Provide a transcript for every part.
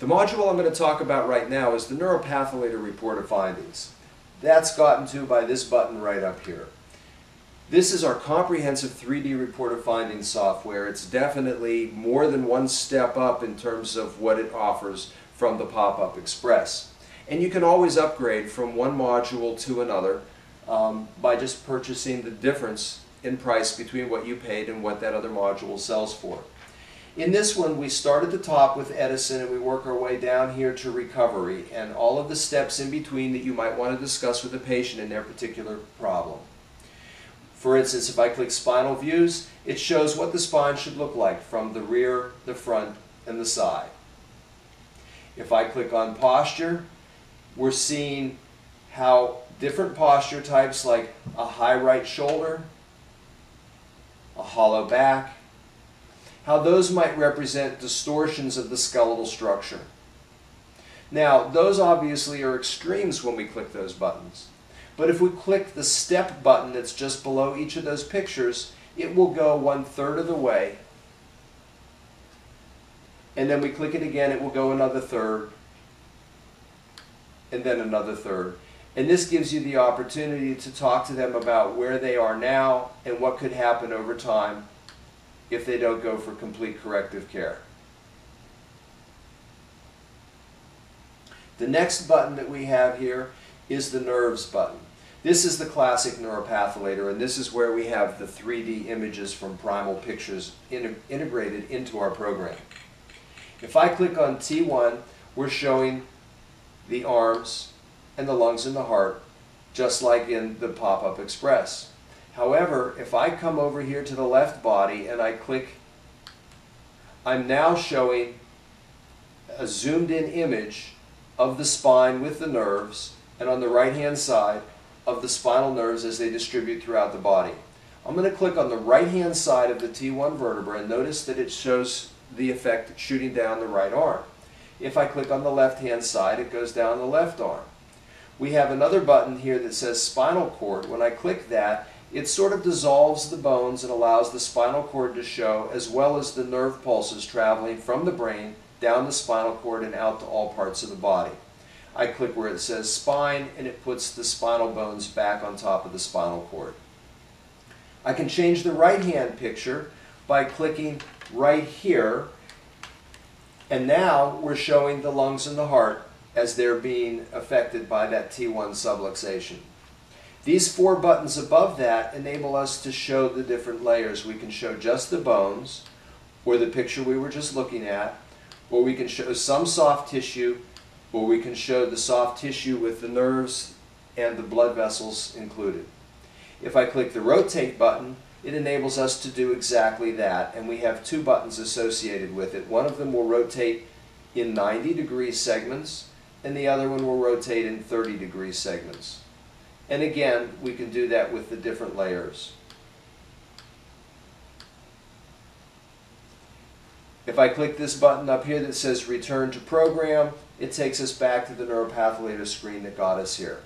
The module I'm going to talk about right now is the neuropathylator report of findings. That's gotten to by this button right up here. This is our comprehensive 3D report of findings software. It's definitely more than one step up in terms of what it offers from the Pop-Up Express. And you can always upgrade from one module to another by just purchasing the difference in price between what you paid and what that other module sells for. In this one, we start at the top with Edison and we work our way down here to recovery and all of the steps in between that you might want to discuss with the patient in their particular problem. For instance, if I click Spinal Views, it shows what the spine should look like from the rear, the front, and the side. If I click on Posture, we're seeing how different posture types like a high right shoulder, a hollow back, how those might represent distortions of the skeletal structure. Now, those obviously are extremes when we click those buttons. But if we click the step button that's just below each of those pictures, it will go 1/3 of the way. And then we click it again, it will go another third. And then another third. And this gives you the opportunity to talk to them about where they are now and what could happen over time if they don't go for complete corrective care. The next button that we have here is the Nerves button. This is the classic neuropathylator, and this is where we have the 3D images from Primal Pictures integrated into our program. If I click on T1, we're showing the arms and the lungs and the heart, just like in the Pop-Up Express. However, if I come over here to the left body and I click, I'm now showing a zoomed in image of the spine with the nerves, and on the right hand side of the spinal nerves as they distribute throughout the body. I'm going to click on the right hand side of the T1 vertebra and notice that it shows the effect shooting down the right arm. If I click on the left hand side, it goes down the left arm. We have another button here that says spinal cord. When I click that, it sort of dissolves the bones and allows the spinal cord to show, as well as the nerve pulses traveling from the brain down the spinal cord and out to all parts of the body. I click where it says spine and it puts the spinal bones back on top of the spinal cord. I can change the right hand picture by clicking right here, and now we're showing the lungs and the heart as they're being affected by that T1 subluxation. These 4 buttons above that enable us to show the different layers. We can show just the bones, or the picture we were just looking at, or we can show some soft tissue, or we can show the soft tissue with the nerves and the blood vessels included. If I click the Rotate button, it enables us to do exactly that, and we have 2 buttons associated with it. One of them will rotate in 90-degree segments, and the other one will rotate in 30-degree segments. And again, we can do that with the different layers. If I click this button up here that says Return to Program, it takes us back to the neuropathylator screen that got us here.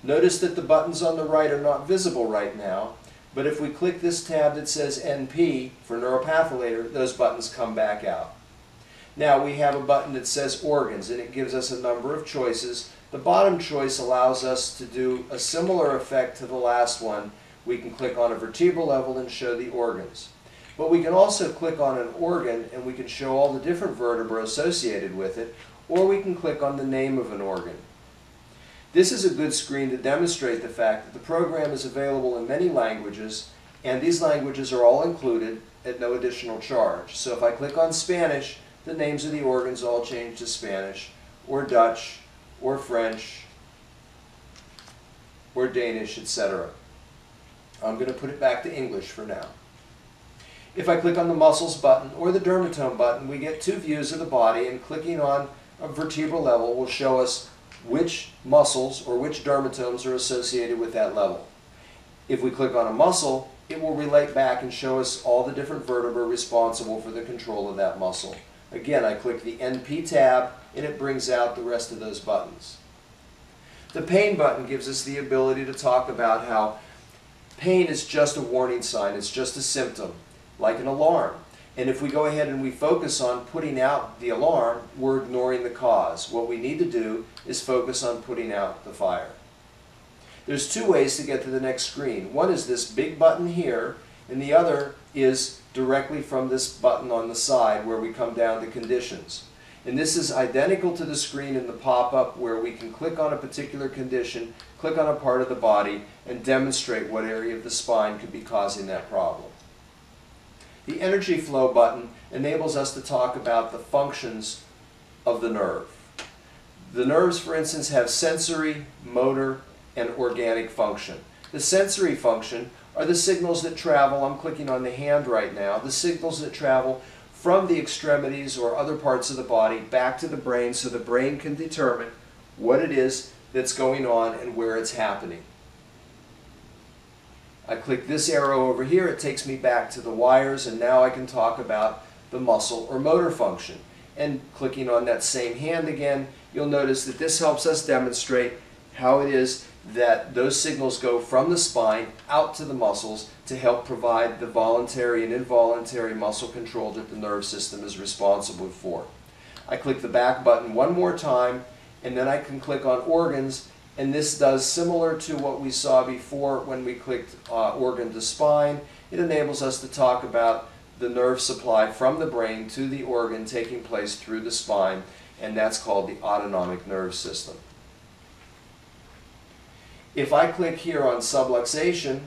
Notice that the buttons on the right are not visible right now, but if we click this tab that says NP for neuropathylator, those buttons come back out. Now we have a button that says Organs, and it gives us a number of choices. The bottom choice allows us to do a similar effect to the last one. We can click on a vertebral level and show the organs. But we can also click on an organ and we can show all the different vertebrae associated with it, or we can click on the name of an organ. This is a good screen to demonstrate the fact that the program is available in many languages, and these languages are all included at no additional charge. So if I click on Spanish, the names of the organs all change to Spanish, or Dutch, or French, or Danish, etc. I'm going to put it back to English for now. If I click on the Muscles button or the Dermatome button, we get 2 views of the body, and clicking on a vertebral level will show us which muscles or which dermatomes are associated with that level. If we click on a muscle, it will relate back and show us all the different vertebrae responsible for the control of that muscle. Again, I click the NP tab and it brings out the rest of those buttons. The Pain button gives us the ability to talk about how pain is just a warning sign, it's just a symptom, like an alarm. And if we go ahead and we focus on putting out the alarm, we're ignoring the cause. What we need to do is focus on putting out the fire. There's two ways to get to the next screen. One is this big button here, and the other is directly from this button on the side where we come down to conditions. And this is identical to the screen in the pop-up where we can click on a particular condition, click on a part of the body, and demonstrate what area of the spine could be causing that problem. The energy flow button enables us to talk about the functions of the nerve. The nerves, for instance, have sensory, motor, and organic function. The sensory function are the signals that travel, I'm clicking on the hand right now, the signals that travel from the extremities or other parts of the body back to the brain so the brain can determine what it is that's going on and where it's happening. I click this arrow over here, it takes me back to the wires, and now I can talk about the muscle or motor function. And clicking on that same hand again, you'll notice that this helps us demonstrate how it is that those signals go from the spine out to the muscles to help provide the voluntary and involuntary muscle control that the nerve system is responsible for. I click the back button one more time, and then I can click on organs, and this does similar to what we saw before when we clicked organ to spine. It enables us to talk about the nerve supply from the brain to the organ taking place through the spine, and that's called the autonomic nerve system. If I click here on subluxation,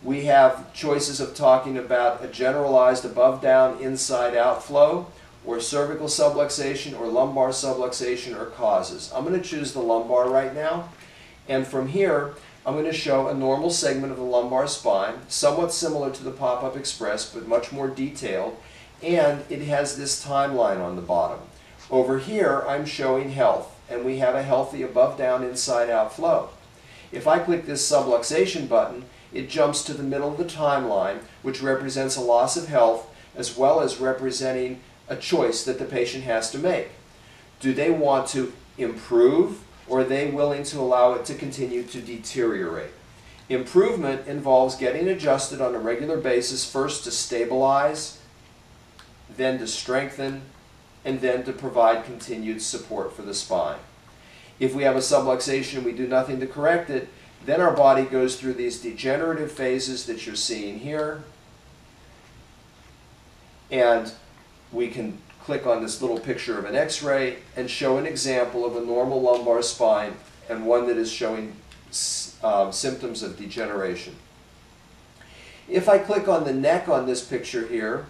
we have choices of talking about a generalized above-down, inside-out flow, or cervical subluxation, or lumbar subluxation, or causes. I'm going to choose the lumbar right now, and from here I'm going to show a normal segment of the lumbar spine, somewhat similar to the Pop-Up Express, but much more detailed, and it has this timeline on the bottom. Over here I'm showing health, and we have a healthy above-down, inside-out flow. If I click this subluxation button, it jumps to the middle of the timeline, which represents a loss of health as well as representing a choice that the patient has to make. Do they want to improve, or are they willing to allow it to continue to deteriorate? Improvement involves getting adjusted on a regular basis, first to stabilize, then to strengthen, and then to provide continued support for the spine. If we have a subluxation and we do nothing to correct it, then our body goes through these degenerative phases that you're seeing here. And we can click on this little picture of an X-ray and show an example of a normal lumbar spine and one that is showing symptoms of degeneration. If I click on the neck on this picture here,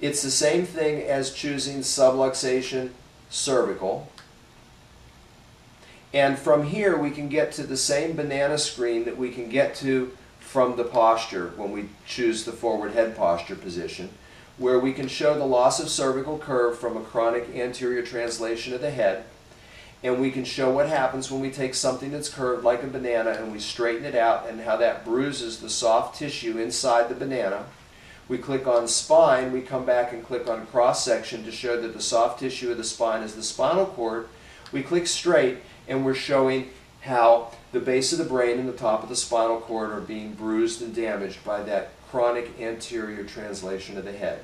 it's the same thing as choosing subluxation cervical. And from here we can get to the same banana screen that we can get to from the posture when we choose the forward head posture position, where we can show the loss of cervical curve from a chronic anterior translation of the head, and we can show what happens when we take something that's curved like a banana and we straighten it out and how that bruises the soft tissue inside the banana. We click on spine, we come back and click on cross section to show that the soft tissue of the spine is the spinal cord. We click straight, and we're showing how the base of the brain and the top of the spinal cord are being bruised and damaged by that chronic anterior translation of the head.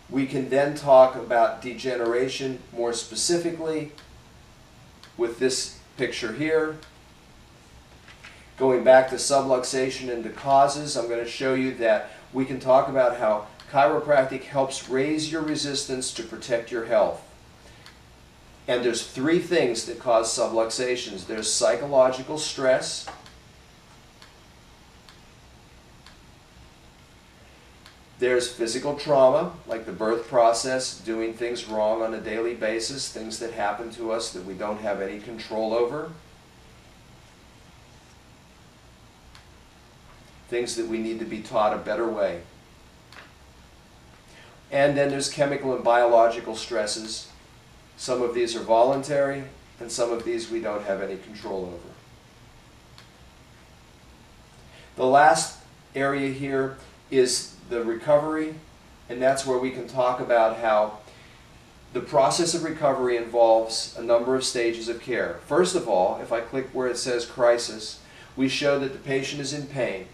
We can then talk about degeneration more specifically with this picture here. Going back to subluxation and to causes, I'm going to show you that we can talk about how chiropractic helps raise your resistance to protect your health. And there's three things that cause subluxations. There's psychological stress, there's physical trauma, like the birth process, doing things wrong on a daily basis, things that happen to us that we don't have any control over, things that we need to be taught a better way. And then there's chemical and biological stresses. Some of these are voluntary, and some of these we don't have any control over. The last area here is the recovery, and that's where we can talk about how the process of recovery involves a number of stages of care. First of all, if I click where it says crisis, we show that the patient is in pain,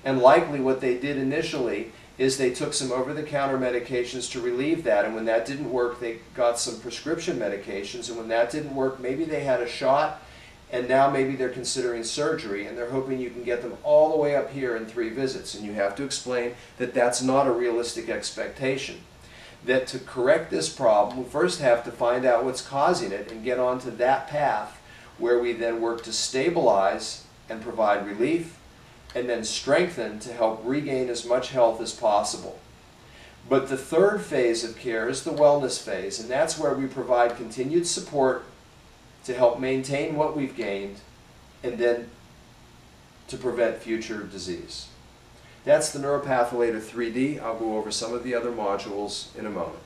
and likely what they did initially is they took some over-the-counter medications to relieve that, and when that didn't work, they got some prescription medications, and when that didn't work, maybe they had a shot, and now maybe they're considering surgery, and they're hoping you can get them all the way up here in 3 visits. And you have to explain that that's not a realistic expectation. That to correct this problem, we first have to find out what's causing it and get onto that path where we then work to stabilize and provide relief, and then strengthen to help regain as much health as possible. But the third phase of care is the wellness phase, and that's where we provide continued support to help maintain what we've gained and then to prevent future disease. That's the Neuropatholator 3D. I'll go over some of the other modules in a moment.